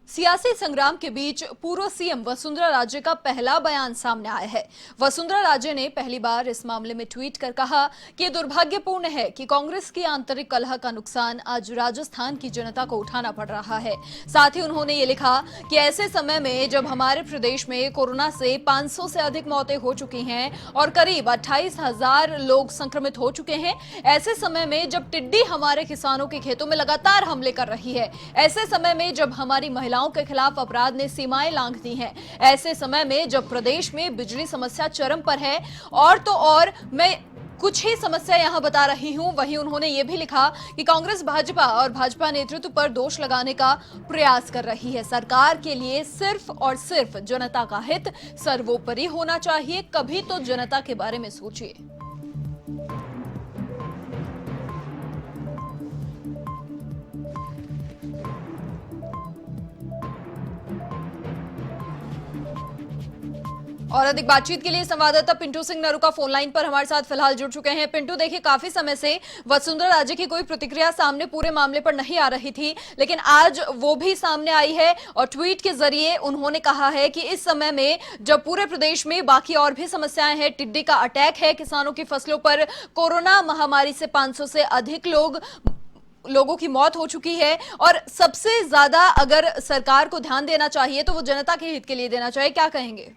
सियासी संग्राम के बीच पूर्व सीएम वसुंधरा राजे का पहला बयान सामने आया है। वसुंधरा राजे ने पहली बार इस मामले में ट्वीट कर कहा कि ये दुर्भाग्यपूर्ण है कि कांग्रेस की आंतरिक कलह का नुकसान आज राजस्थान की जनता को उठाना पड़ रहा है। साथ ही उन्होंने ये लिखा कि ऐसे समय में जब हमारे प्रदेश में कोरोना से 500 से अधिक मौतें हो चुकी हैं और करीब 28,000 लोग संक्रमित हो चुके हैं, ऐसे समय में जब टिड्डी हमारे किसानों के खेतों में लगातार हमले कर रही है, ऐसे समय में जब हमारी महिलाओं के खिलाफ अपराध ने सीमाएं लांघ दी हैं, ऐसे समय में जब प्रदेश में बिजली समस्या चरम पर है और तो और मैं कुछ ही समस्या यहां बता रही हूं। वहीं उन्होंने यह भी लिखा कि कांग्रेस भाजपा और भाजपा नेतृत्व पर दोष लगाने का प्रयास कर रही है। सरकार के लिए सिर्फ और सिर्फ जनता का हित सर्वोपरि होना चाहिए। कभी तो जनता के बारे में सोचिए। और अधिक बातचीत के लिए संवाददाता पिंटू सिंह नरूका फोन लाइन पर हमारे साथ फिलहाल जुड़ चुके हैं। पिंटू, देखिए, काफी समय से वसुंधरा राजे की कोई प्रतिक्रिया सामने पूरे मामले पर नहीं आ रही थी, लेकिन आज वो भी सामने आई है और ट्वीट के जरिए उन्होंने कहा है कि इस समय में जब पूरे प्रदेश में बाकी और भी समस्याएं हैं, टिड्डी का अटैक है किसानों की फसलों पर, कोरोना महामारी से 500 से अधिक लोगों की मौत हो चुकी है और सबसे ज्यादा अगर सरकार को ध्यान देना चाहिए तो वो जनता के हित के लिए देना चाहिए, क्या कहेंगे?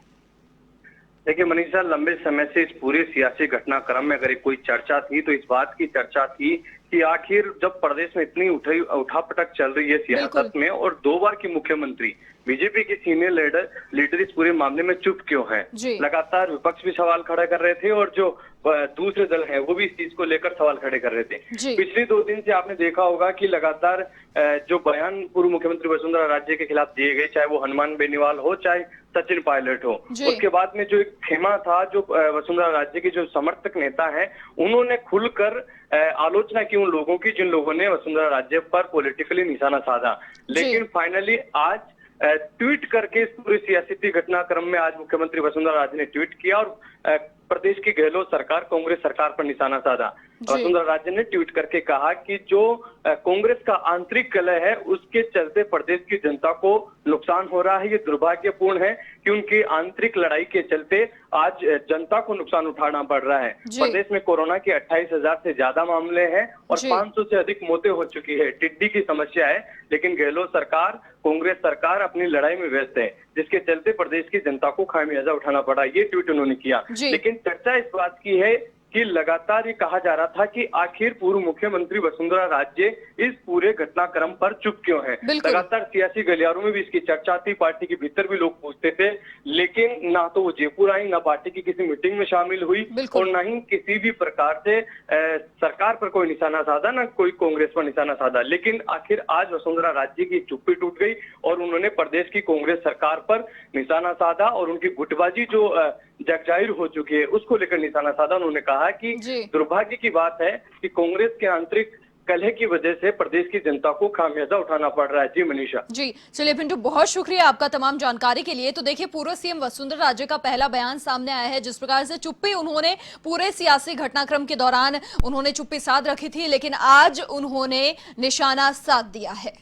देखिए मनीषा, लंबे समय से इस पूरे सियासी घटनाक्रम में अगर कोई चर्चा थी तो इस बात की चर्चा थी कि आखिर जब प्रदेश में इतनी उठापटक चल रही है सियासत में और 2 बार की मुख्यमंत्री बीजेपी की सीनियर लीडर इस पूरे मामले में चुप क्यों है। लगातार विपक्ष भी सवाल खड़ा कर रहे थे और जो दूसरे दल हैं वो भी इस चीज को लेकर सवाल खड़े कर रहे थे। पिछले 2 दिन से आपने देखा होगा कि लगातार जो बयान पूर्व मुख्यमंत्री वसुंधरा राजे के खिलाफ दिए गए, चाहे वो हनुमान बेनीवाल हो चाहे सचिन पायलट हो, उसके बाद में जो एक खेमा था, जो वसुंधरा राजे के जो समर्थक नेता है उन्होंने खुलकर आलोचना की उन लोगों की जिन लोगों ने वसुंधरा राजे पर पॉलिटिकली निशाना साधा। लेकिन फाइनली आज ट्वीट करके इस पूरे सियासी घटनाक्रम में आज मुख्यमंत्री वसुंधरा राजे ने ट्वीट किया और प्रदेश की गहलोत सरकार, कांग्रेस सरकार पर निशाना साधा। वसुंधरा राजे ने ट्वीट करके कहा कि जो कांग्रेस का आंतरिक कलह है उसके चलते प्रदेश की जनता को नुकसान हो रहा है। ये दुर्भाग्यपूर्ण है कि उनकी आंतरिक लड़ाई के चलते आज जनता को नुकसान उठाना पड़ रहा है। प्रदेश में कोरोना के 28,000 से ज्यादा मामले हैं और 500 से अधिक मौतें हो चुकी है। टिड्डी की समस्या है, लेकिन गहलोत सरकार, कांग्रेस सरकार अपनी लड़ाई में व्यस्त है, जिसके चलते प्रदेश की जनता को खामियाजा उठाना पड़ा। ये ट्वीट उन्होंने किया। लेकिन चर्चा इस बात की है कि लगातार ये कहा जा रहा था कि आखिर पूर्व मुख्यमंत्री वसुंधरा राजे इस पूरे घटनाक्रम पर चुप क्यों है। लगातार सियासी गलियारों में भी इसकी चर्चा थी, पार्टी के भीतर भी लोग पूछते थे, लेकिन ना तो वो जयपुर आई, ना पार्टी की किसी मीटिंग में शामिल हुई और ना ही किसी भी प्रकार से सरकार पर कोई निशाना साधा, ना कोई कांग्रेस पर निशाना साधा। लेकिन आखिर आज वसुंधरा राजे की चुप्पी टूट गई और उन्होंने प्रदेश की कांग्रेस सरकार पर निशाना साधा और उनकी गुटबाजी जो जगजाहिर हो चुकी है उसको लेकर निशाना साधा। उन्होंने कहा कि दुर्भाग्य की बात है कि कांग्रेस के आंतरिक कलह की वजह से प्रदेश की जनता को खामियाजा उठाना पड़ रहा है। जी मनीषा। जी चलिए पिंटू, बहुत शुक्रिया आपका तमाम जानकारी के लिए। तो देखिए, पूर्व सीएम वसुंधरा राजे का पहला बयान सामने आया है। जिस प्रकार से चुप्पी उन्होंने पूरे सियासी घटनाक्रम के दौरान उन्होंने चुप्पी साध रखी थी, लेकिन आज उन्होंने निशाना साध दिया है।